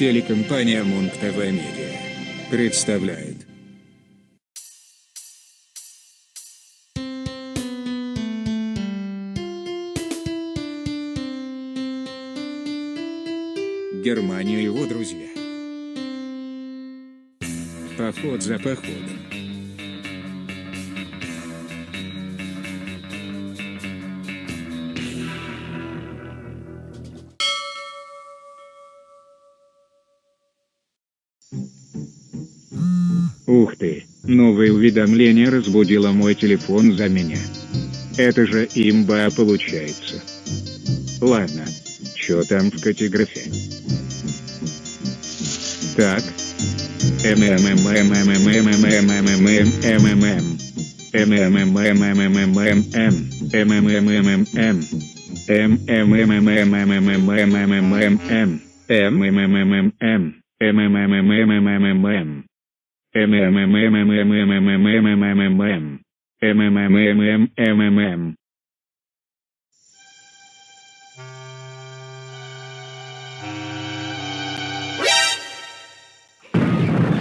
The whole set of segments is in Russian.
Телекомпания Мунк ТВ Медиа представляет. Германия и его друзья. Поход за походом. Ух ты, новое уведомление разбудило мой телефон за меня. Это же имба получается. Ладно, чё там в категрафе? Так.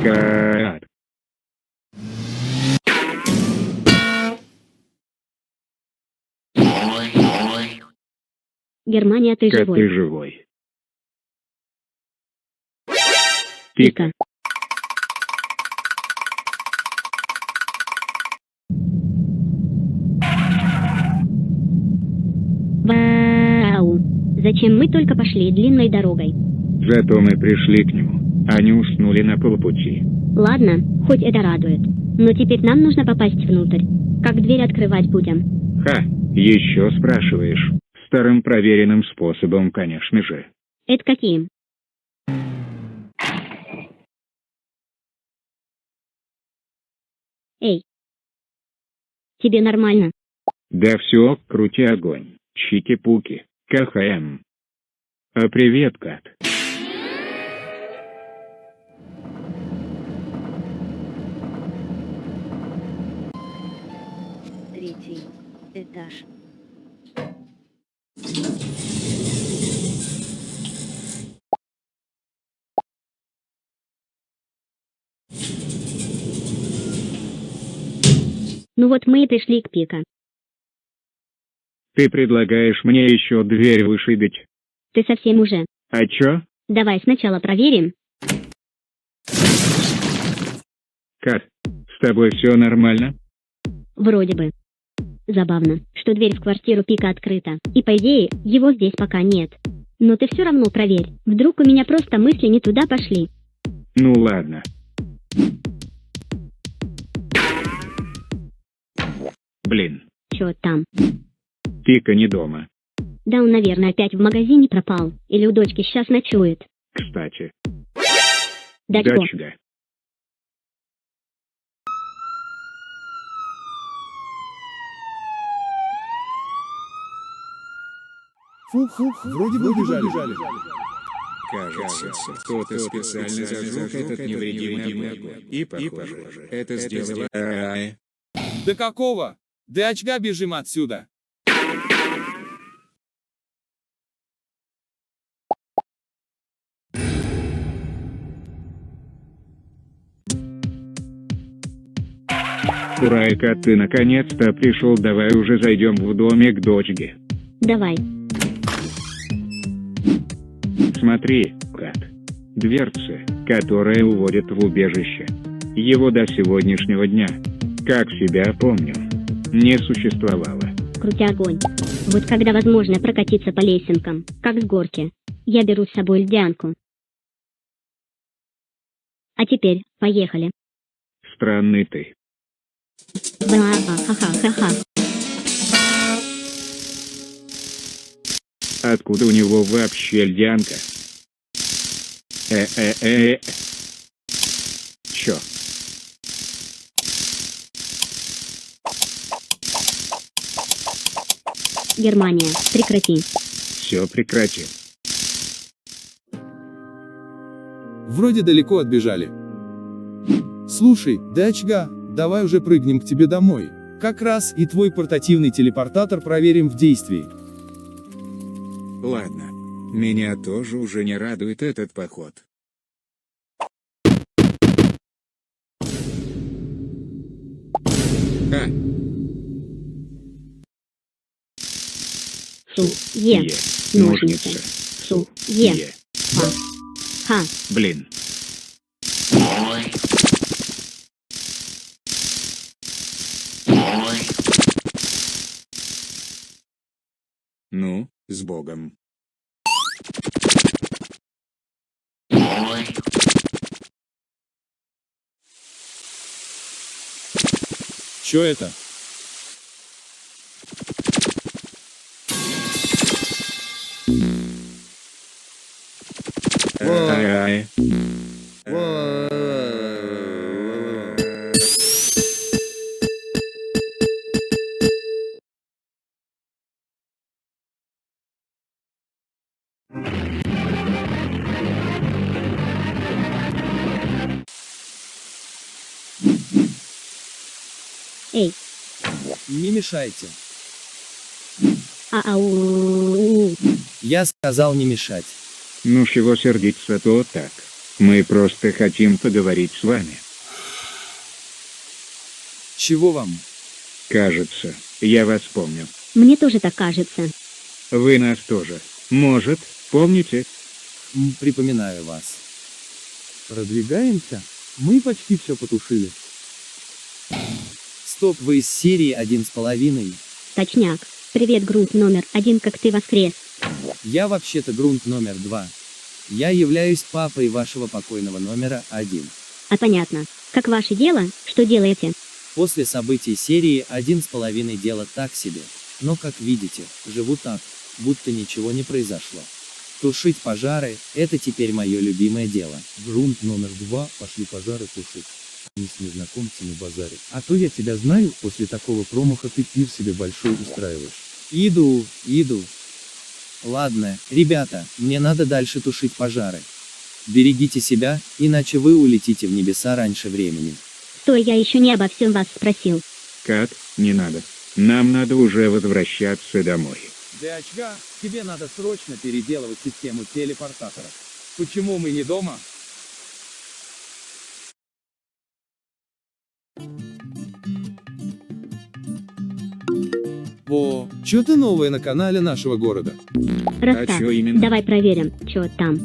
God. Германия, ты Как живой. ты живой? Пика. Вау! Зачем мы только пошли длинной дорогой? Зато мы пришли к нему. Они уснули на полпути. Ладно, хоть это радует. Но теперь нам нужно попасть внутрь. Как дверь открывать будем? Ха, еще спрашиваешь. Старым проверенным способом, конечно же. Это каким? Эй! Тебе нормально? Да все, крути огонь. Чики-пуки. КХМ. А привет, Кат. Третий этаж. Ну вот мы и пришли к пика. Ты предлагаешь мне еще дверь вышибить? Ты совсем уже? А чё? Давай сначала проверим. Кат, с тобой все нормально? Вроде бы. Забавно, что дверь в квартиру Пика открыта, и по идее, его здесь пока нет. Но ты все равно проверь, вдруг у меня просто мысли не туда пошли. Ну ладно. Блин, Чё там? Пика не дома. Да он, наверное, опять в магазине пропал, или у дочки сейчас ночует. Кстати. Дочко. Дочка. Фух, вроде бы убежали. Кажется, кто-то специально зажег этот невредимый огонь. И похоже, это сделала ААЭ. Да какого? Да очка бежим отсюда. Ура, Кат, ты наконец-то пришел, давай уже зайдем в домик дочки. Давай. Смотри, Кат. Дверцы, которые уводят в убежище. Его до сегодняшнего дня, как себя помню, не существовало. Крутя огонь. Вот когда возможно прокатиться по лесенкам, как с горки, я беру с собой льдянку. А теперь, поехали. Странный ты. Ха-ха-ха-ха. Откуда у него вообще льдянка? Чё? Германия, прекрати. Все прекрати. Вроде далеко отбежали. Слушай, дочка, давай уже прыгнем к тебе домой. Как раз и твой портативный телепортатор проверим в действии. Ладно. Меня тоже уже не радует этот поход. Ха. Су-е. Ножницы. Су-е. Е. Ха. Блин. Ну, с Богом. Чё это? Ай-ай. Эй. Не мешайте. Ау. Я сказал не мешать. Ну чего сердиться, то так. Мы просто хотим поговорить с вами. Чего вам? Кажется, я вас помню. Мне тоже так кажется. Вы нас тоже. Может, помните? Припоминаю вас. Продвигаемся? Мы почти все потушили. Стоп, вы из серии 1,5. Точняк. Привет, грунт номер 1, как ты воскрес. Я вообще-то грунт номер 2. Я являюсь папой вашего покойного номера 1. А понятно. Как ваше дело? Что делаете? После событий серии 1,5 дело так себе. Но как видите, живу так, будто ничего не произошло. Тушить пожары – это теперь мое любимое дело. Грунт номер 2, пошли пожары тушить. Не с незнакомцами базарить. А то я тебя знаю, после такого промаха ты пир себе большой устраиваешь. Иду. Ладно, ребята, мне надо дальше тушить пожары. Берегите себя, иначе вы улетите в небеса раньше времени. Стой, я еще не обо всем вас спросил. Кат, не надо. Нам надо уже возвращаться домой. Дячга, тебе надо срочно переделывать систему телепортатора. Почему мы не дома? О, что-то новое на канале нашего города. Рассказ. чё именно? Давай проверим, что там.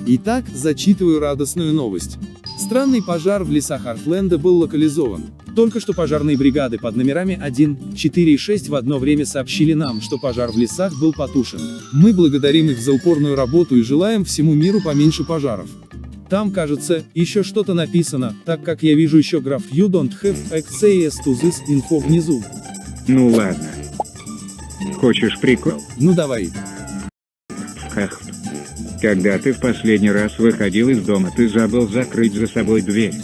Итак, зачитываю радостную новость. Странный пожар в лесах Артленда был локализован. Только что пожарные бригады под номерами 1, 4 и 6 в одно время сообщили нам, что пожар в лесах был потушен. Мы благодарим их за упорную работу и желаем всему миру поменьше пожаров. Там, кажется, еще что-то написано, так как я вижу еще граф You don't have access to this info внизу. Ну ладно. Хочешь прикол? Ну давай. Хах. Когда ты в последний раз выходил из дома, ты забыл закрыть за собой дверь.